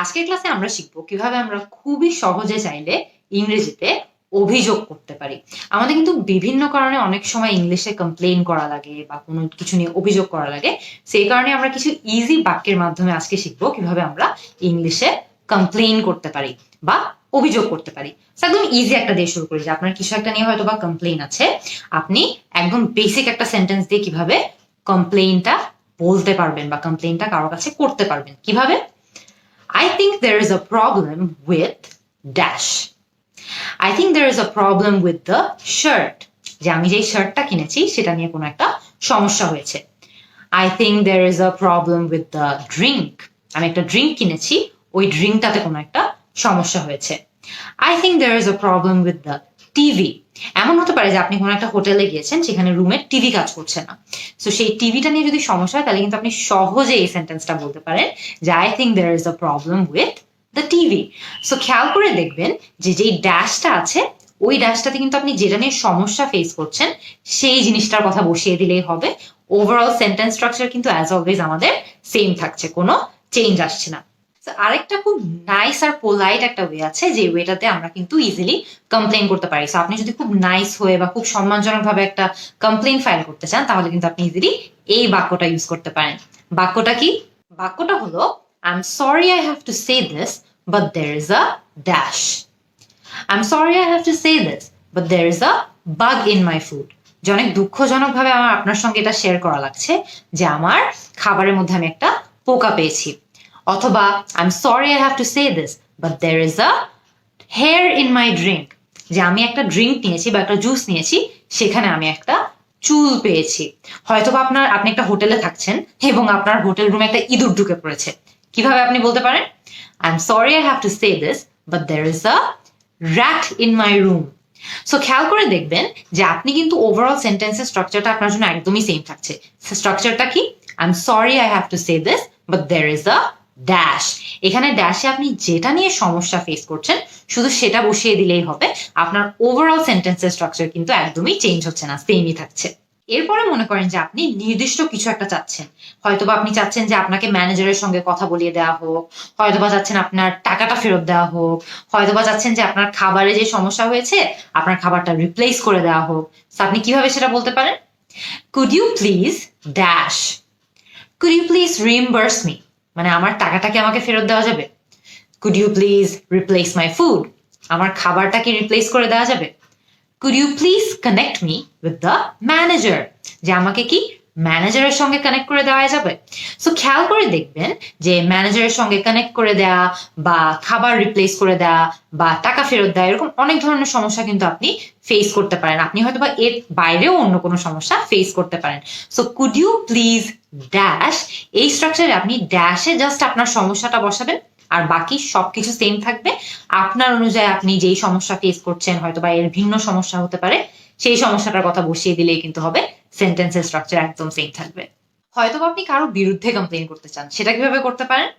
আজকের ক্লাসে আমরা শিখবো কিভাবে আমরা খুবই সহজে চাইলে ইংরেজিতে অভিযোগ করতে পারি। আমাদের কিন্তু বিভিন্ন কারণে অনেক সময় ইংলিশে কমপ্লেইন করা লাগে বা কোনো কিছু নিয়ে অভিযোগ করা লাগে। সেই কারণে আমরা কিছু ইজি বাক্যের মাধ্যমে আজকে শিখবো কিভাবে আমরা ইংলিশে কমপ্লেইন করতে পারি বা অভিযোগ করতে পারি। একদম ইজি একটা দিয়ে শুরু করি যে আপনার কিছু একটা নিয়ে হয়তো বা কমপ্লেইন আছে, আপনি একদম বেসিক একটা সেন্টেন্স দিয়ে কিভাবে কমপ্লেইনটা বলতে পারবেন বা কমপ্লেইনটা কারোর কাছে করতে পারবেন। কিভাবে? I think there is a problem with dash. I think there is a problem with the shirt. যে আমি যে শার্টটা কিনেছি সেটা নিয়ে কোনো একটা সমস্যা হয়েছে। I think there is a problem with the drink. আমি একটা ড্রিঙ্ক কিনেছি, ওই ড্রিঙ্কটাতে কোনো একটা সমস্যা হয়েছে। I think there is a problem with the TV. এমন হতে পারে যে আপনি কোনো একটা হোটেলে গিয়েছেন, সেখানে রুমে টিভি কাজ করছে না। সো সেই টিভিটা নিয়ে যদি সমস্যা হয় তাহলে কিন্তু আপনি সহজে এই সেন্টেন্সটা বলতে পারেন যে I think there is a problem with the TV. So খেয়াল করে দেখবেন যে যেই ড্যাশটা আছে ওই ড্যাশটাতে কিন্তু আপনি যেটা নিয়ে সমস্যা ফেস করছেন সেই জিনিসটার কথা বসিয়ে দিলেই হবে। ওভারঅল সেন্টেন্স স্ট্রাকচার কিন্তু অ্যাজ অলওয়েজ আমাদের সেম থাকছে, কোনো চেঞ্জ আসছে না। আরেকটা খুব নাইস আর পোলাইট একটা ওয়ে আছে যে ওয়েটাতে আমরা কিন্তু ইজিলি কমপ্লেন করতে পারি। সো আপনি যদি খুব নাইস হয়ে বা খুব সম্মানজনক ভাবে একটা কমপ্লেন ফাইল করতে চান তাহলে কিন্তু আপনি ইজিলি এই বাক্যটা ইউজ করতে পারেন। বাক্যটা কি? বাক্যটা হলো I'm sorry I have to say this, but there is a dash. I'm sorry I have to say this, but there is a bug in my food. যে অনেক দুঃখজনক ভাবে আমার আপনার সঙ্গে এটা শেয়ার করা লাগছে যে আমার খাবারের মধ্যে আমি একটা পোকা পেয়েছি। অথবা I'm sorry I have to say this, but there is a hair in my drink. যে আমি একটা ড্রিঙ্ক নিয়েছি বা একটা জুস নিয়েছি, সেখানে আমি একটা চুল পেয়েছি। হয়তোবা আপনি একটা হোটেলে থাকছেন এবং আপনার হোটেল রুমে একটা ইঁদুর ঢুকে পড়েছে। কিভাবে আপনি বলতে পারেন? I'm sorry I have to say this, but there is a rat in my room. So খেয়াল করে দেখবেন যে আপনি কিন্তু ওভারঅল সেন্টেন্সের স্ট্রাকচারটা আপনার জন্য একদমই সেম থাকছে। স্ট্রাকচারটা কি? I'm sorry I have to say this, but there is a dash. এখানে ড্যাশে আপনি যেটা নিয়ে সমস্যা ফেস করছেন শুধু সেটা বসিয়ে দিলেই হবে। আপনার ওভারঅল সেন্টেন্সের স্ট্রাকচার কিন্তু একদমই চেঞ্জ হচ্ছে না, সেমই থাকছে। এরপরে মনে করেন যে আপনি নির্দিষ্ট কিছু একটা চাচ্ছেন। হয়তোবা আপনি চাচ্ছেন যে আপনাকে ম্যানেজারের সঙ্গে কথা বলিয়ে দেওয়া হোক, হয়তোবা চাচ্ছেন আপনার টাকাটা ফেরত দেওয়া হোক, হয়তোবা চাচ্ছেন যে আপনার খাবারে যে সমস্যা হয়েছে আপনার খাবারটা রিপ্লেস করে দেওয়া হোক। আপনি কিভাবে সেটা বলতে পারেন? Could you please dash? Could you please reimburse me? মানে আমার টাকাটা কি আমাকে ফেরত দেওয়া যাবে? Could you please replace my food? আমার খাবারটা কি রিপ্লেস করে দেওয়া যাবে? Could you please connect me with the manager? যে আমাকে কি ম্যানেজারের সঙ্গে কানেক্ট করে দেওয়া যাবে? সো খেয়াল করে দেখবেন যে ম্যানেজারের সঙ্গে কানেক্ট করে দেওয়া বা খাবার রিপ্লেস করে দেওয়া বা টাকা ফেরত দেওয়া এরকম অনেক ধরনের সমস্যা কিন্তু আপনি ফেস করতে পারেন। আপনি হয়তো বা এর বাইরেও অন্য কোনো সমস্যা ফেস করতে পারেন। So could you please dash, এই স্ট্রাকচারে আপনি ড্যাশে জাস্ট আপনার সমস্যাটা বসাবেন আর বাকি সবকিছু সেম থাকবে। আপনার অনুযায়ী আপনি যেই সমস্যা ফেস করছেন হয়তো বা এর ভিন্ন সমস্যা হতে পারে, সেই সমস্যাটার কথা বসিয়ে দিলেই কিন্তু হবে, সেন্টেন্সের স্ট্রাকচার একদম সেম থাকবে। হয়তো আপনি কারো বিরুদ্ধে কমপ্লেইন করতে চান, সেটা কিভাবে করতে পারেন?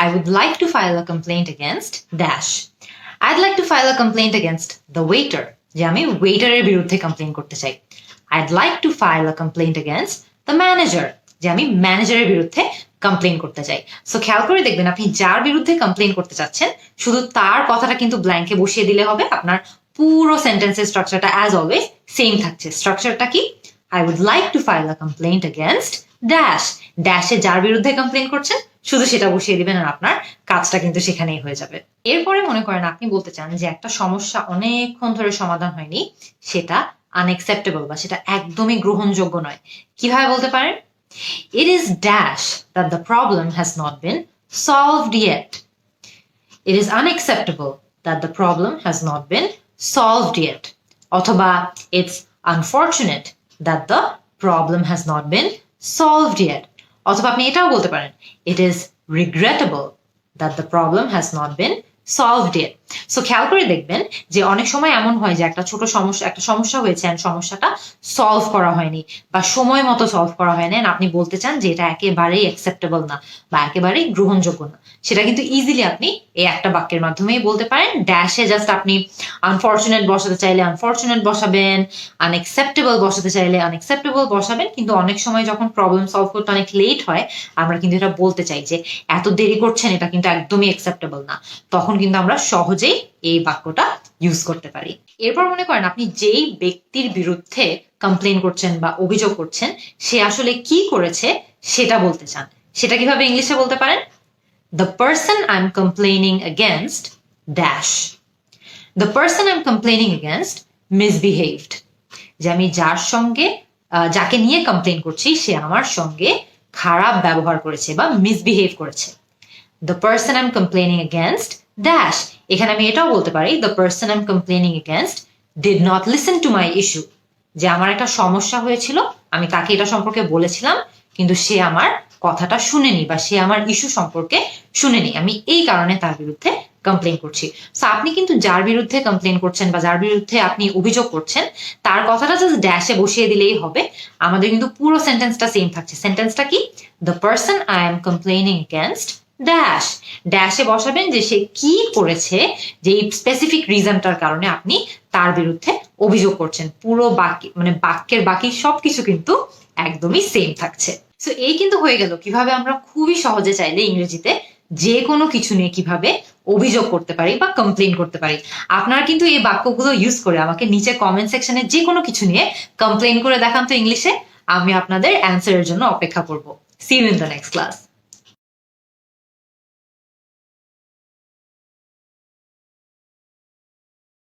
I would like to file a complaint against dash. I'd like to file a complaint against the waiter. যে আমি ওয়েটারের বিরুদ্ধে কমপ্লেইন করতে চাই। I'd like to file a complaint against the manager. যে আমি ম্যানেজারের বিরুদ্ধে কমপ্লেইন করতে চাই। সো খেয়াল করে দেখবেন আপনি যার বিরুদ্ধে কমপ্লেইন করতে চাচ্ছেন শুধু তার কথাটা কিন্তু ব্ল্যাঙ্কে বসিয়ে দিলে হবে। আপনার পুরো সেন্টেন্সের স্ট্রাকচারটা অ্যাজ অলওয়েজ সেম থাকছে। স্ট্রাকচারটা কি? I would like to file a complaint against dash. ড্যাশে যার বিরুদ্ধে কমপ্লেইন করছেন শুধু সেটা বসিয়ে দিবেন আর আপনার কাজটা কিন্তু সেখানেই হয়ে যাবে। এরপরে মনে করেন আপনি বলতে চান যে একটা সমস্যা অনেকক্ষণ ধরে সমাধান হয়নি, সেটা আনএক্সেপ্টেবল বা সেটা একদমই গ্রহণযোগ্য নয়। কিভাবে বলতে পারেন? It is dash that the problem has not been solved yet. It is unacceptable that the problem has not been solved yet. অথবা it's unfortunate that the problem has not been solved yet. অথবা আপনি এটাও বলতে পারেন, it is regrettable that the problem has not been solved it. So খেয়াল করে দেখবেন যে অনেক সময় এমন হয় যে একটা সমস্যা হয়েছে and সমস্যাটা সলভ করা হয়নি বা সময় মতো সলভ করা হয়নি and আপনি বলতে চান যে এটা একেবারেই অ্যাকসেপ্টেবল না বা একেবারেই গ্রহণযোগ্য না, সেটা কিন্তু ইজিলি আপনি এই একটা বাক্যের মাধ্যমেই বলতে পারেন। ড্যাশে জাস্ট আপনি আনফরচুনেট বসাতে চাইলে আনফরচুনেট বসাবেন, আনএক্সেপ্টেবল বসাতে চাইলে আনএক্সেপ্টেবল বসাবেন। কিন্তু অনেক সময় যখন প্রবলেম সলভ করতে অনেক লেট হয়, আমরা কিন্তু এটা বলতে চাই যে এত দেরি করছেন, এটা কিন্তু একদমই অ্যাকসেপ্টেবল না। তখন কিন্তু আমরা সহজেই এই বাক্যটা ইউজ করতে পারি। এরপর মনে করেন আপনি যেই ব্যক্তির বিরুদ্ধে কমপ্লেন করছেন বা অভিযোগ করছেন, সে আসলে কি করেছে সেটা বলতে চান। সেটা কিভাবে ইংলিশে বলতে পারেন? The person I'm complaining against dash. The person I'm complaining against misbehaved. যে আমি যাকে নিয়ে কমপ্লেন করছি সে আমার সঙ্গে খারাপ ব্যবহার করেছে বা মিসবিহেভ করেছে। The person I'm complaining against dash. এখানে আমি এটাও বলতে পারি the person I'm complaining against did not listen to my issue. যে আমার একটা সমস্যা হয়েছিল, আমি তাকে এটা সম্পর্কে বলেছিলাম, কিন্তু সে আমার কথাটা শুনেনি বা সে আমার ইস্যু সম্পর্কে শুনেনি, আমি এই কারণে তার বিরুদ্ধে কমপ্লেন করছি। সো আপনি কিন্তু যার বিরুদ্ধে কমপ্লেন করছেন বা যার বিরুদ্ধে আপনি অভিযোগ করছেন তার কথাটা জাস্ট ড্যাশে বসিয়ে দিলেই হবে। আমাদের কিন্তু পুরো সেন্টেন্সটা সেম থাকছে। সেন্টেন্সটা কি? The person I am complaining against dash. ড্যাশে বসাবেন যে সে কি করেছে, যে স্পেসিফিক রিজনটার কারণে আপনি তার বিরুদ্ধে অভিযোগ করছেন। পুরো বাক্যের বাকি সবকিছু কিন্তু একদমই সেম থাকছে। সো এই কিন্তু হয়ে গেল কিভাবে আমরা খুবই সহজে চাইলে ইংরেজিতে যে কোনো কিছু নিয়ে কিভাবে অভিযোগ করতে পারি বা কমপ্লেন করতে পারি। আপনারা কিন্তু এই বাক্যগুলো ইউজ করে আমাকে নিচে কমেন্ট সেকশনে যে কোনো কিছু নিয়ে কমপ্লেন করে দেখান তো ইংলিশে। আমি আপনাদের অ্যান্সারের জন্য অপেক্ষা করব। See you in the next class.